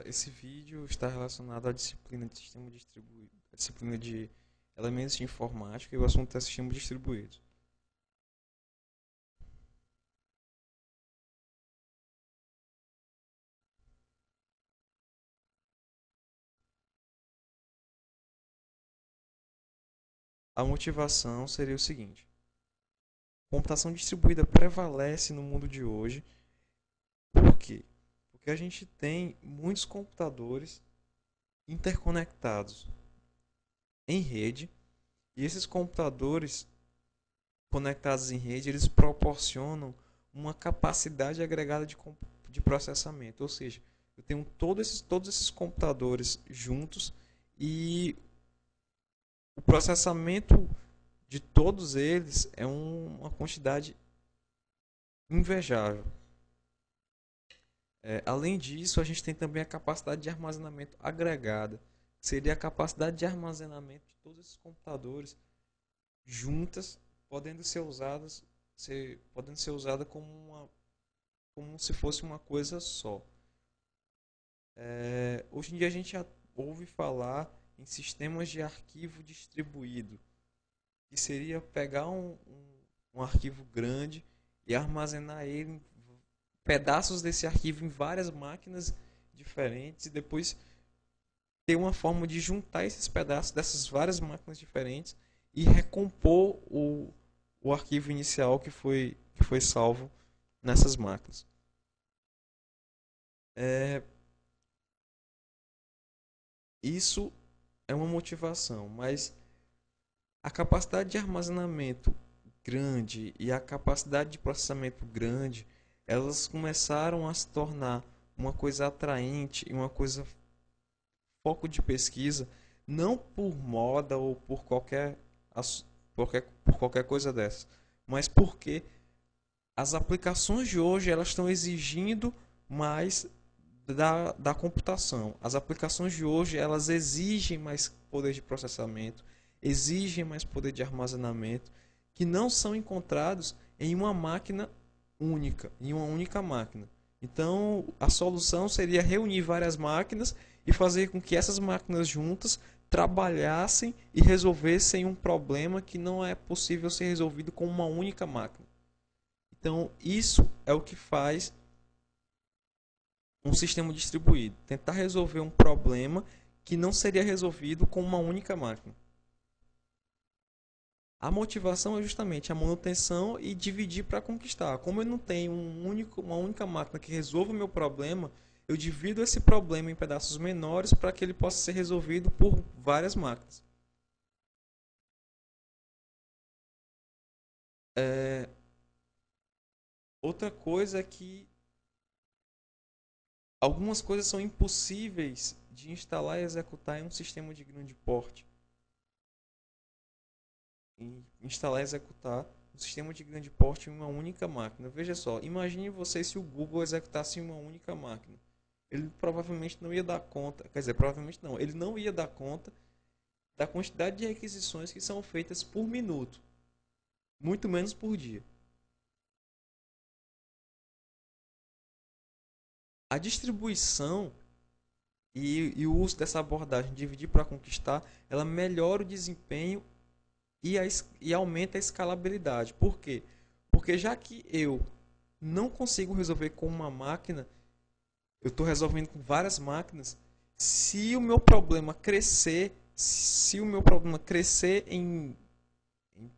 Esse vídeo está relacionado à disciplina de sistema distribuído, à disciplina de elementos de informática e o assunto é sistema distribuído. A motivação seria o seguinte: computação distribuída prevalece no mundo de hoje. Por quê? Porque a gente tem muitos computadores interconectados em rede e esses computadores conectados em rede eles proporcionam uma capacidade agregada de processamento, ou seja, eu tenho todos esses computadores juntos e o processamento de todos eles é uma quantidade invejável. Além disso, a gente tem também a capacidade de armazenamento agregada, que seria a capacidade de armazenamento de todos esses computadores juntas, podendo ser usadas, podendo ser usada como se fosse uma coisa só. Hoje em dia a gente já ouve falar em sistemas de arquivo distribuído, que seria pegar um arquivo grande e armazenar ele em pedaços desse arquivo em várias máquinas diferentes e depois ter uma forma de juntar esses pedaços dessas várias máquinas diferentes e recompor o arquivo inicial que foi salvo nessas máquinas. É, isso é uma motivação, mas a capacidade de armazenamento grande e a capacidade de processamento grande, elas começaram a se tornar uma coisa atraente e uma coisa foco de pesquisa, não por moda ou por qualquer coisa dessas, mas porque as aplicações de hoje elas estão exigindo mais da computação. As aplicações de hoje elas exigem mais poder de processamento, exigem mais poder de armazenamento, que não são encontrados em uma máquina única, em uma única máquina. Então, a solução seria reunir várias máquinas e fazer com que essas máquinas juntas trabalhassem e resolvessem um problema que não é possível ser resolvido com uma única máquina. Então, isso é o que faz um sistema distribuído, tentar resolver um problema que não seria resolvido com uma única máquina. A motivação é justamente a manutenção e dividir para conquistar. Como eu não tenho uma única máquina que resolva o meu problema, eu divido esse problema em pedaços menores para que ele possa ser resolvido por várias máquinas. É... Outra coisa é que algumas coisas são impossíveis de instalar e executar em um sistema de grande porte. Instalar e executar um sistema de grande porte em uma única máquina. Veja só, imagine você se o Google executasse em uma única máquina. Ele provavelmente não ia dar conta, quer dizer, provavelmente não, ele não ia dar conta da quantidade de requisições que são feitas por minuto, muito menos por dia. A distribuição e o uso dessa abordagem de dividir para conquistar, ela melhora o desempenho e aumenta a escalabilidade. Por quê? Porque já que eu não consigo resolver com uma máquina, eu estou resolvendo com várias máquinas. Se o meu problema crescer em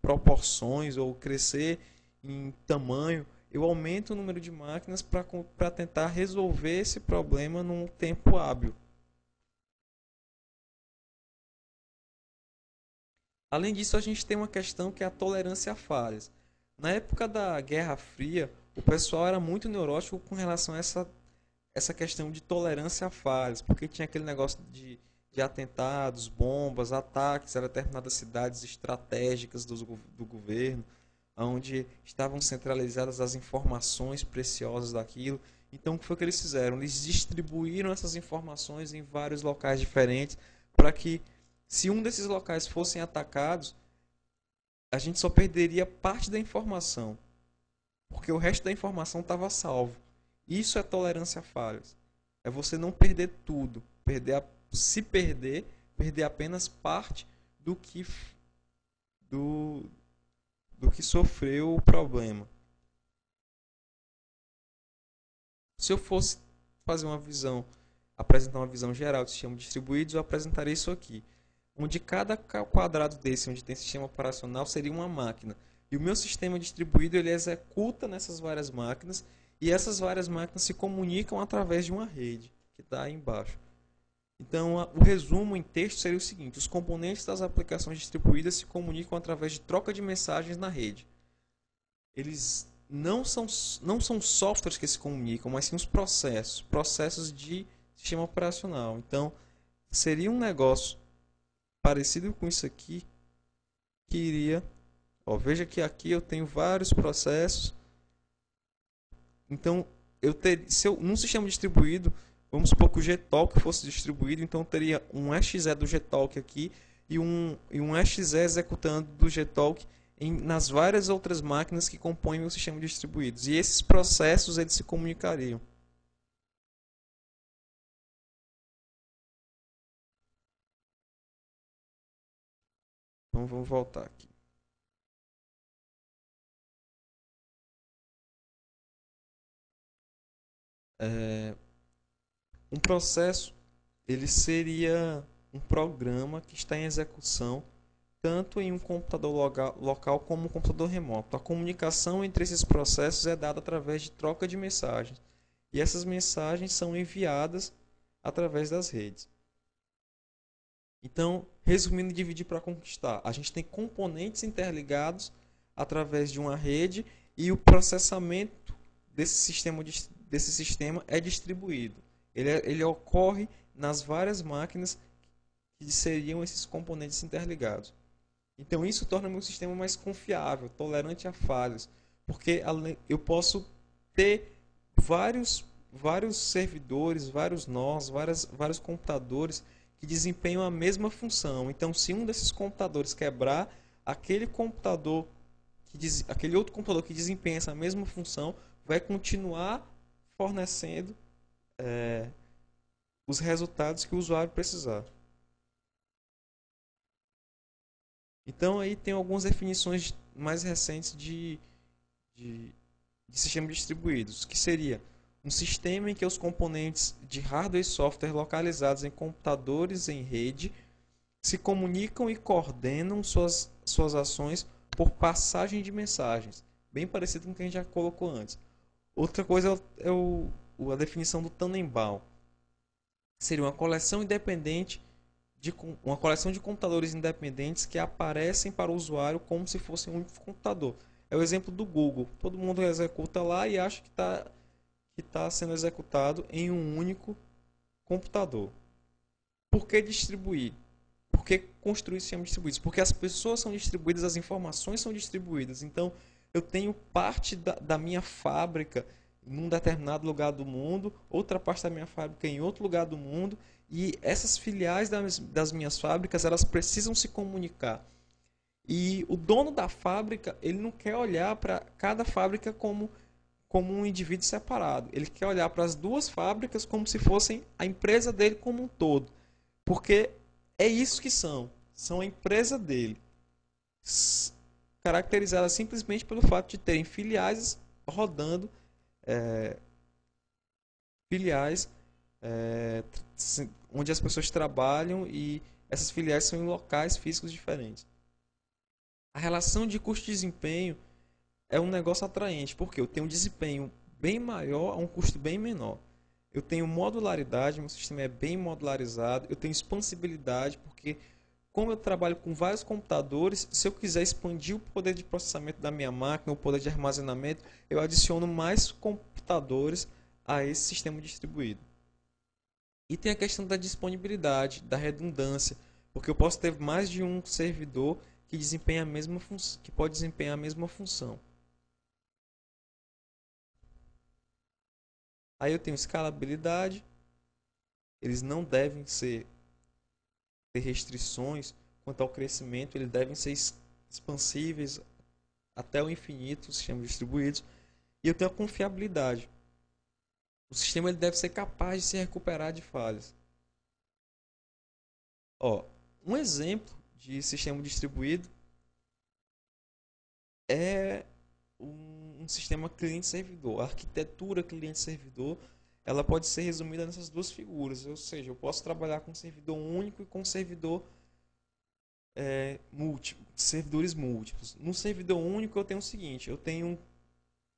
proporções ou crescer em tamanho, eu aumento o número de máquinas para tentar resolver esse problema num tempo hábil. Além disso, a gente tem uma questão que é a tolerância a falhas. Na época da Guerra Fria, o pessoal era muito neurótico com relação a essa questão de tolerância a falhas, porque tinha aquele negócio de atentados, bombas, ataques a determinadas cidades estratégicas do governo, onde estavam centralizadas as informações preciosas daquilo. Então, o que foi que eles fizeram? Eles distribuíram essas informações em vários locais diferentes para que, se um desses locais fossem atacados, a gente só perderia parte da informação, porque o resto da informação estava salvo. Isso é tolerância a falhas. é você não perder tudo, se perder, perder apenas parte do que do, do que sofreu o problema. Se eu fosse fazer uma visão, apresentar uma visão geral de sistemas distribuídos, eu apresentaria isso aqui, onde cada quadrado desse, onde tem sistema operacional, seria uma máquina. E o meu sistema distribuído ele executa nessas várias máquinas e essas várias máquinas se comunicam através de uma rede que está aí embaixo. Então, o resumo em texto seria o seguinte: os componentes das aplicações distribuídas se comunicam através de troca de mensagens na rede. Eles não são softwares que se comunicam, mas sim os processos de sistema operacional. Então, seria um negócio parecido com isso aqui, que iria... Ó, veja que aqui eu tenho vários processos. Então, se eu, num sistema distribuído, vamos supor que o Gtalk fosse distribuído, então eu teria um exe do Gtalk aqui e um exe executando do Gtalk nas várias outras máquinas que compõem o sistema distribuído. E esses processos eles se comunicariam. Então vamos voltar aqui. Um processo ele seria um programa que está em execução tanto em um computador local como um computador remoto. A comunicação entre esses processos é dada através de troca de mensagens. E essas mensagens são enviadas através das redes. Então, resumindo, dividir para conquistar. A gente tem componentes interligados através de uma rede e o processamento desse sistema é distribuído. Ele ocorre nas várias máquinas que seriam esses componentes interligados. Então isso torna meu sistema mais confiável, tolerante a falhas, porque eu posso ter vários servidores, vários nós, vários computadores que desempenham a mesma função. Então, se um desses computadores quebrar, aquele outro computador que desempenha essa mesma função vai continuar fornecendo os resultados que o usuário precisar. Então aí tem algumas definições mais recentes de, de sistemas distribuídos, que seria um sistema em que os componentes de hardware e software localizados em computadores em rede se comunicam e coordenam suas ações por passagem de mensagens, bem parecido com o que a gente já colocou antes. Outra coisa a definição do Tannenbaum. Seria uma coleção de computadores independentes que aparecem para o usuário como se fosse um único computador. É o exemplo do Google. Todo mundo executa lá e acha que tá sendo executado em um único computador. Por que distribuir? Por que construir sistemas distribuídos? Porque as pessoas são distribuídas, as informações são distribuídas. Então, eu tenho parte da minha fábrica num determinado lugar do mundo, outra parte da minha fábrica em outro lugar do mundo, e essas filiais das minhas fábricas, elas precisam se comunicar. E o dono da fábrica, ele não quer olhar para cada fábrica como um indivíduo separado. Ele quer olhar para as duas fábricas como se fossem a empresa dele como um todo. Porque é isso que são a empresa dele, caracterizada simplesmente pelo fato de terem filiais rodando, é, filiais é, onde as pessoas trabalham, e essas filiais são em locais físicos diferentes. A relação de custo-desempenho é um negócio atraente, porque eu tenho um desempenho bem maior a um custo bem menor. Eu tenho modularidade, meu sistema é bem modularizado, eu tenho expansibilidade, porque como eu trabalho com vários computadores, se eu quiser expandir o poder de processamento da minha máquina, o poder de armazenamento, eu adiciono mais computadores a esse sistema distribuído. E tem a questão da disponibilidade, da redundância, porque eu posso ter mais de um servidor que pode desempenhar a mesma função. Aí eu tenho escalabilidade, eles não devem ter restrições quanto ao crescimento, eles devem ser expansíveis até o infinito, os sistemas distribuídos. E eu tenho a confiabilidade. O sistema ele deve ser capaz de se recuperar de falhas. Ó, um exemplo de sistema distribuído é um sistema cliente-servidor. A arquitetura cliente-servidor, ela pode ser resumida nessas duas figuras. Ou seja, eu posso trabalhar com servidor único e com servidor múltiplo, servidores múltiplos. No servidor único eu tenho o seguinte, eu tenho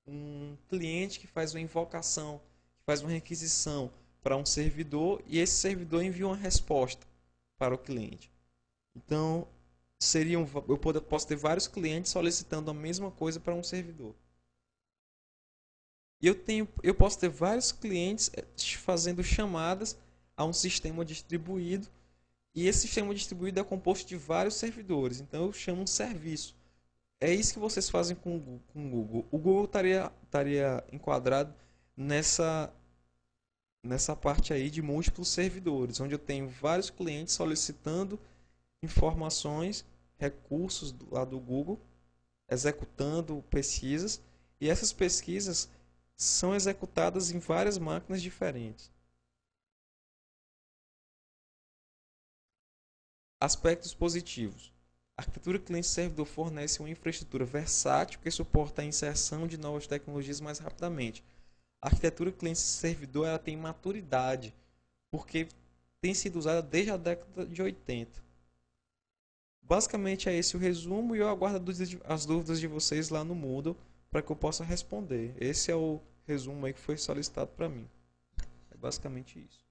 um cliente que faz uma invocação, que faz uma requisição para um servidor e esse servidor envia uma resposta para o cliente. Então, posso ter vários clientes solicitando a mesma coisa para um servidor. E eu posso ter vários clientes fazendo chamadas a um sistema distribuído e esse sistema distribuído é composto de vários servidores. Então eu chamo um serviço. É isso que vocês fazem com o Google. O Google estaria enquadrado nessa parte aí de múltiplos servidores, onde eu tenho vários clientes solicitando informações, recursos lá do Google, executando pesquisas, e essas pesquisas são executadas em várias máquinas diferentes. Aspectos positivos. A arquitetura cliente-servidor fornece uma infraestrutura versátil que suporta a inserção de novas tecnologias mais rapidamente. A arquitetura cliente-servidor ela tem maturidade, porque tem sido usada desde a década de 80. Basicamente é esse o resumo e eu aguardo as dúvidas de vocês lá no Moodle para que eu possa responder. Esse é o resumo aí que foi solicitado para mim. É basicamente isso.